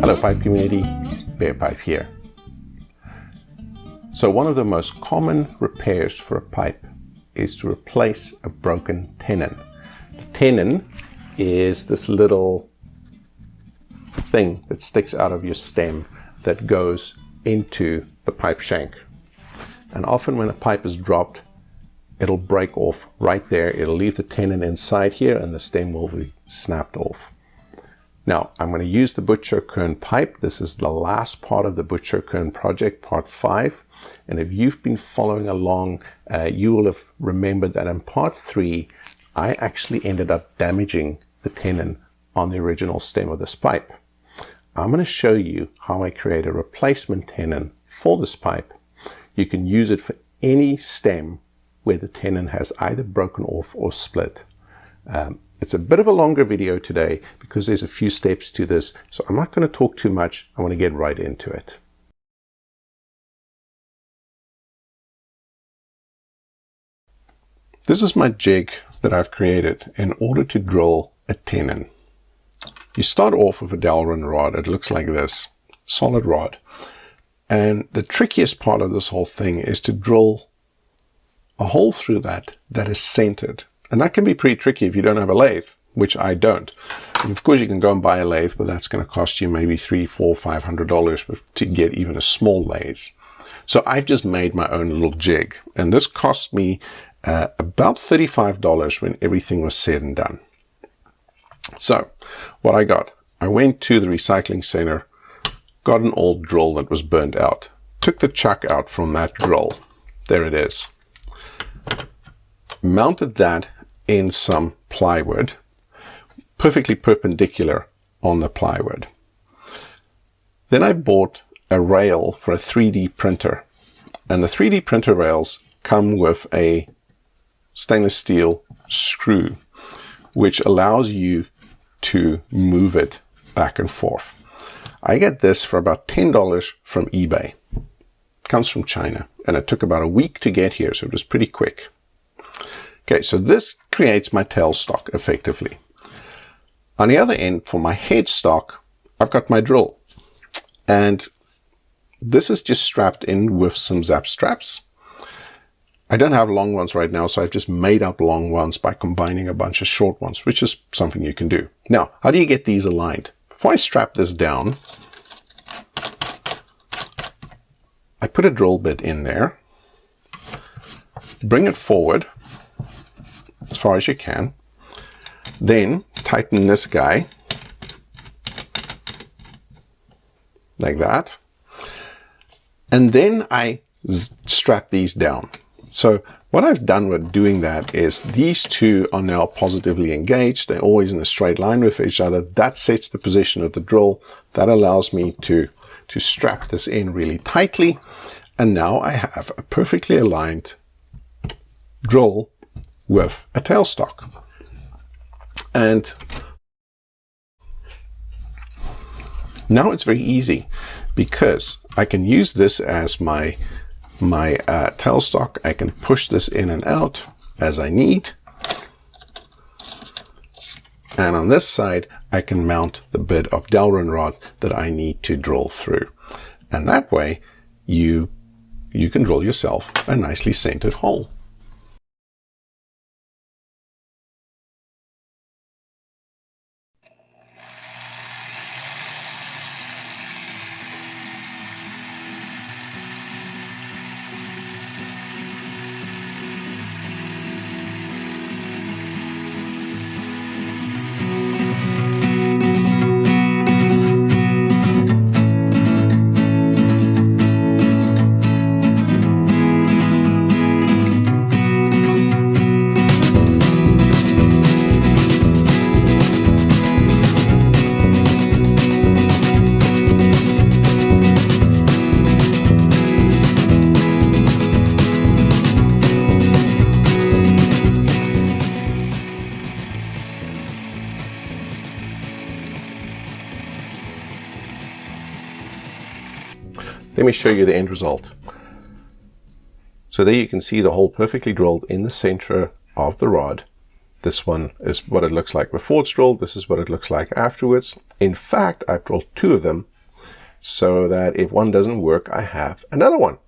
Hello pipe community, Barepipe here. So one of the most common repairs for a pipe is to replace a broken tenon. The tenon is this little thing that sticks out of your stem that goes into the pipe shank. And often when a pipe is dropped, it'll break off right there. It'll leave the tenon inside here and the stem will be snapped off. Now, I'm going to use the Butz Choquin pipe. This is the last part of the Butz Choquin project, part 5. And if you've been following along, you will have remembered that in part 3, I actually ended up damaging the tenon on the original stem of this pipe. I'm going to show you how I create a replacement tenon for this pipe. You can use it for any stem where the tenon has either broken off or split. It's a bit of a longer video today because there's a few steps to this, so I'm not going to talk too much. I want to get right into it. This is my jig that I've created in order to drill a tenon. You start off with a Delrin rod. It looks like this, solid rod. And the trickiest part of this whole thing is to drill a hole through that is centered. And that can be pretty tricky if you don't have a lathe, which I don't. And of course you can go and buy a lathe, but that's going to cost you maybe $300, $400, $500 to get even a small lathe. So I've just made my own little jig. And this cost me about $35 when everything was said and done. So what I got, I went to the recycling center, got an old drill that was burnt out, took the chuck out from that drill. There it is. Mounted that in some plywood, perfectly perpendicular on the plywood. Then I bought a rail for a 3D printer, and the 3D printer rails come with a stainless steel screw which allows you to move it back and forth. I get this for about $10 from eBay. It comes from China, and it took about a week to get here, so it was pretty quick. Okay, so this creates my tailstock effectively. On the other end, for my headstock, I've got my drill. And this is just strapped in with some zap straps. I don't have long ones right now, so I've just made up long ones by combining a bunch of short ones, which is something you can do. Now, how do you get these aligned? Before I strap this down, I put a drill bit in there, bring it forward as far as you can, then tighten this guy like that, and then I strap these down. So what I've done with doing that is these two are now positively engaged. They're always in a straight line with each other. That sets the position of the drill. That allows me to strap this in really tightly, and now I have a perfectly aligned drill with a tailstock. And now it's very easy because I can use this as my tailstock. I can push this in and out as I need. And on this side, I can mount the bit of Delrin rod that I need to drill through. And that way, you can drill yourself a nicely centered hole. Let me show you the end result. So there you can see the hole perfectly drilled in the center of the rod. This one is what it looks like before it's drilled. This is what it looks like afterwards. In fact, I've drilled two of them so that if one doesn't work, I have another one.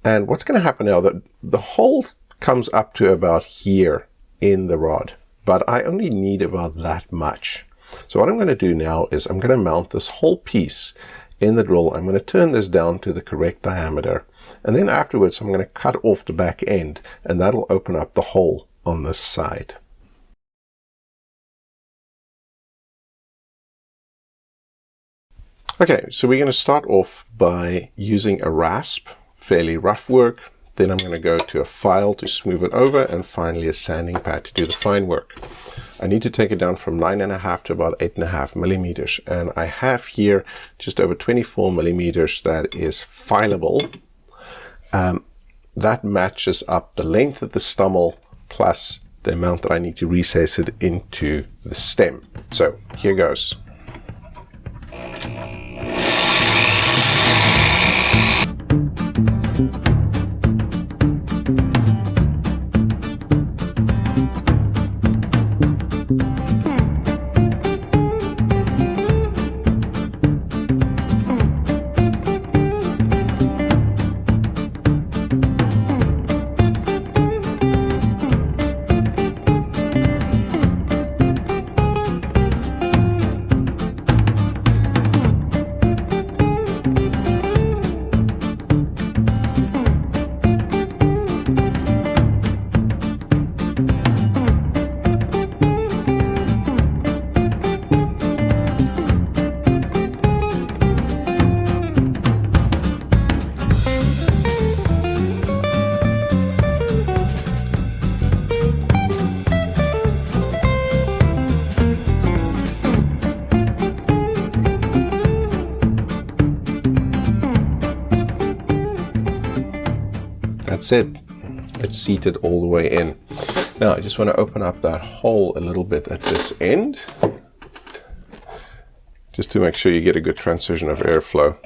And what's going to happen now, that the hole comes up to about here in the rod, but I only need about that much. So what I'm going to do now is I'm going to mount this whole piece in the drill. I'm going to turn this down to the correct diameter, and then afterwards I'm going to cut off the back end, and that'll open up the hole on this side. Okay, so we're going to start off by using a rasp, fairly rough work. Then I'm going to go to a file to smooth it over, and finally a sanding pad to do the fine work. I need to take it down from 9.5 to about 8.5 millimeters, and I have here just over 24 millimeters that is fileable. That matches up the length of the stummel plus the amount that I need to recess it into the stem. So here goes. That's it. It's seated all the way in. Now I just want to open up that hole a little bit at this end, just to make sure you get a good transition of airflow.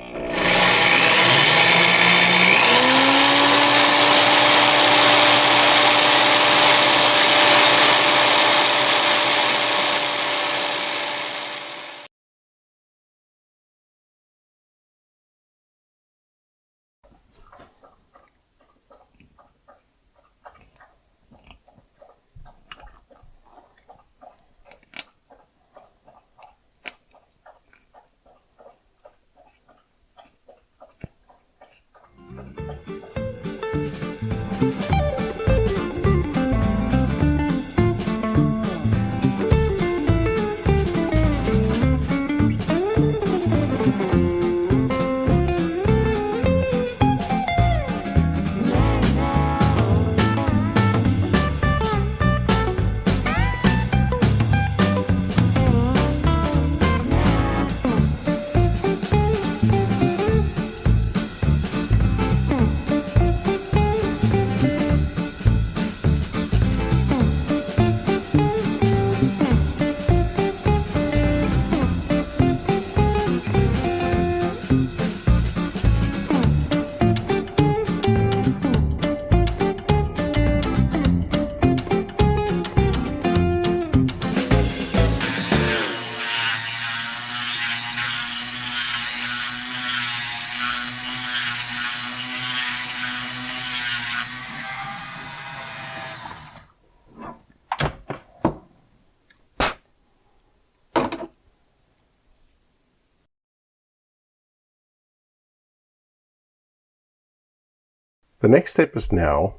The next step is now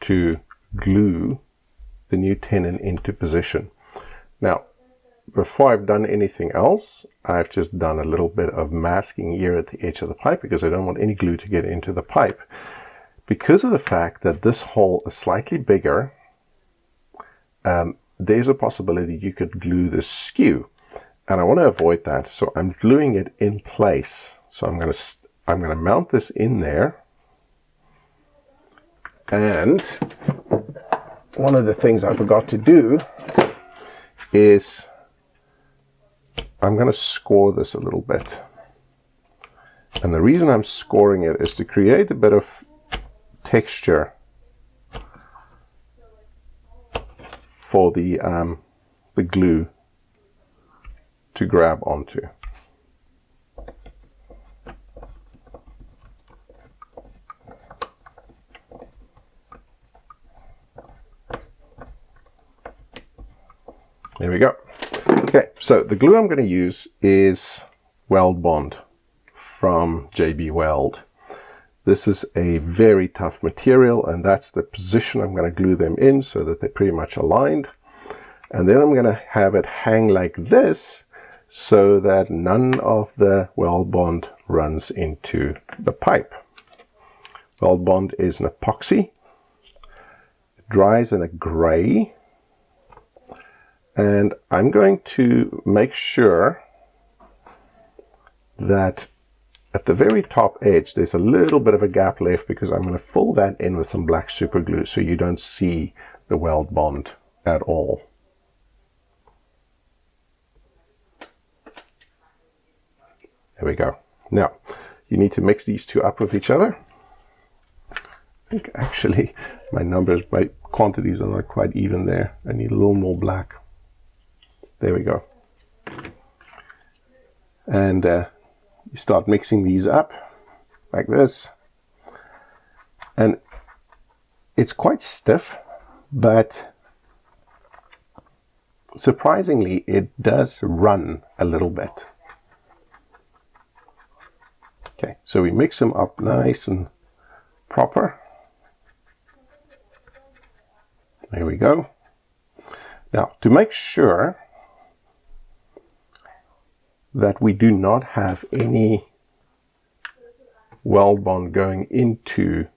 to glue the new tenon into position. Now, before I've done anything else, I've just done a little bit of masking here at the edge of the pipe because I don't want any glue to get into the pipe. Because of the fact that this hole is slightly bigger, there's a possibility you could glue this skew, and I want to avoid that, so I'm gluing it in place. So I'm going to mount this in there. And one of the things I forgot to do is I'm going to score this a little bit. And the reason I'm scoring it is to create a bit of texture for the glue to grab onto. There we go. Okay, so the glue I'm going to use is Weld Bond from JB Weld. This is a very tough material, and that's the position I'm going to glue them in so that they're pretty much aligned. And then I'm going to have it hang like this so that none of the Weld Bond runs into the pipe. Weld Bond is an epoxy. It dries in a gray. And I'm going to make sure that at the very top edge there's a little bit of a gap left, because I'm going to fill that in with some black super glue so you don't see the Weld Bond at all. There we go. Now you need to mix these two up with each other. I think actually my quantities are not quite even there. I need a little more black. There we go. And you start mixing these up like this. And it's quite stiff, but surprisingly it does run a little bit. Okay, so we mix them up nice and proper. There we go. Now, to make sure that we do not have any Weld Bond going into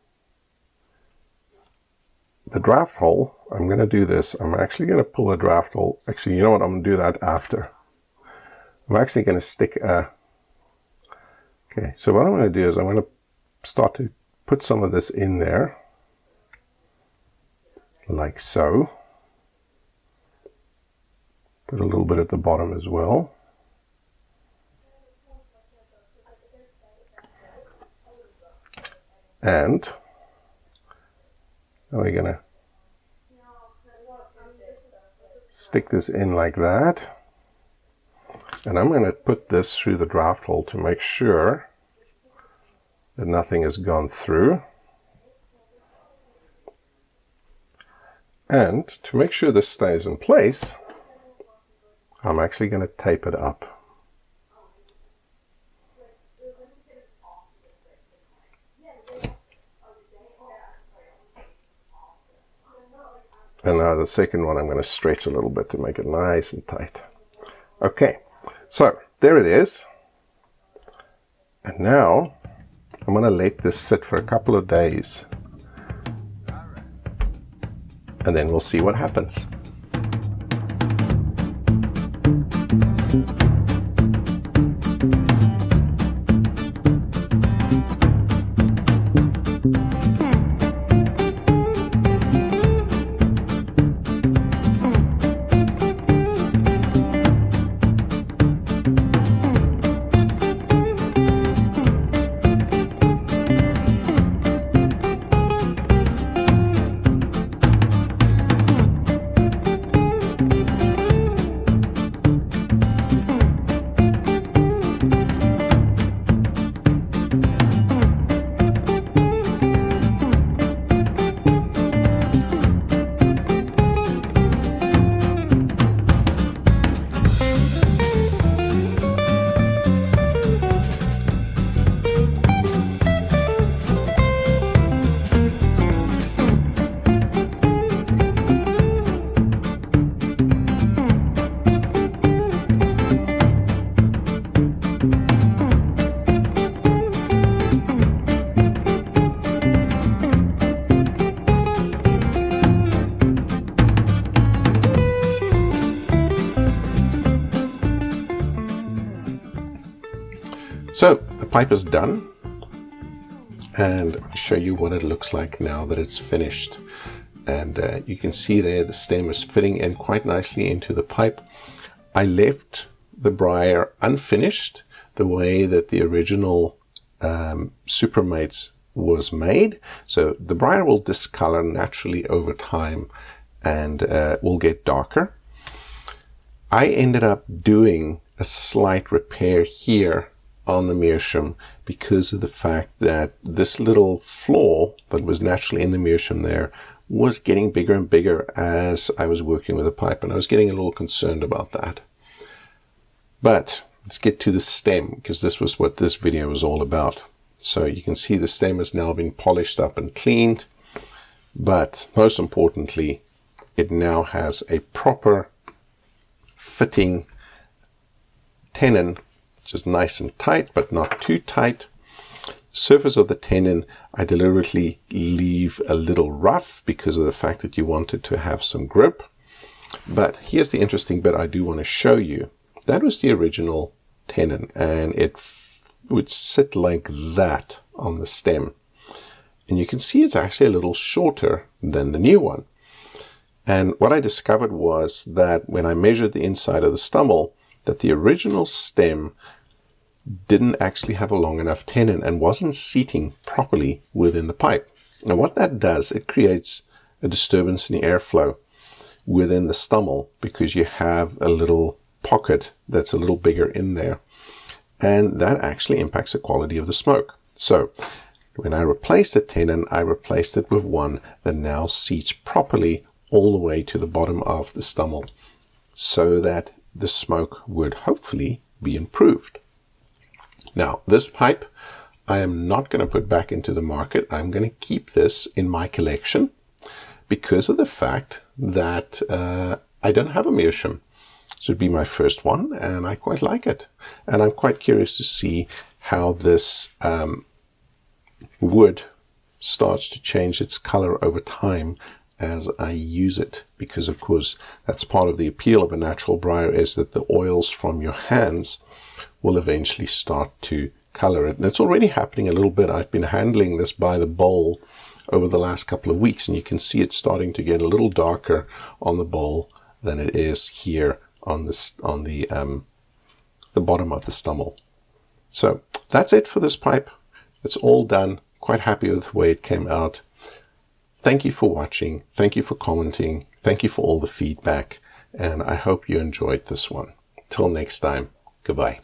the draft hole, I'm going to do this. I'm actually going to pull a draft hole. Actually, you know what? I'm going to do that after. I'm actually going to stick a... Okay, so what I'm going to do is I'm going to start to put some of this in there, like so. Put a little bit at the bottom as well. And we're going to stick this in like that. And I'm going to put this through the draft hole to make sure that nothing has gone through. And to make sure this stays in place, I'm actually going to tape it up. And now the second one I'm going to stretch a little bit to make it nice and tight. Okay, so there it is. And now I'm going to let this sit for a couple of days. And then we'll see what happens. So the pipe is done, and I'll show you what it looks like now that it's finished. And you can see there the stem is fitting in quite nicely into the pipe. I left the briar unfinished the way that the original Supermates was made. So the briar will discolor naturally over time and will get darker. I ended up doing a slight repair here on the meerschaum because of the fact that this little flaw that was naturally in the meerschaum there was getting bigger and bigger as I was working with the pipe, and I was getting a little concerned about that. But let's get to the stem, because this was what this video was all about. So you can see the stem has now been polished up and cleaned, but most importantly, it now has a proper fitting tenon, which is nice and tight, but not too tight. Surface of the tenon, I deliberately leave a little rough because of the fact that you want it to have some grip. But here's the interesting bit I do want to show you. That was the original tenon, and it would sit like that on the stem. And you can see it's actually a little shorter than the new one. And what I discovered was that when I measured the inside of the stumble, that the original stem didn't actually have a long enough tenon and wasn't seating properly within the pipe. Now what that does, it creates a disturbance in the airflow within the stumble because you have a little pocket that's a little bigger in there, and that actually impacts the quality of the smoke. So when I replaced the tenon, I replaced it with one that now seats properly all the way to the bottom of the stumble so that the smoke would hopefully be improved. Now, this pipe I am not going to put back into the market. I'm going to keep this in my collection because of the fact that I don't have a meerschaum. So it'd be my first one, and I quite like it. And I'm quite curious to see how this wood starts to change its color over time as I use it, because of course that's part of the appeal of a natural briar, is that the oils from your hands will eventually start to color it. And it's already happening a little bit. I've been handling this by the bowl over the last couple of weeks, and you can see it's starting to get a little darker on the bowl than it is here on the bottom of the stumble. So that's it for this pipe. It's all done. Quite happy with the way it came out. Thank you for watching. Thank you for commenting. Thank you for all the feedback. And I hope you enjoyed this one. Till next time, goodbye.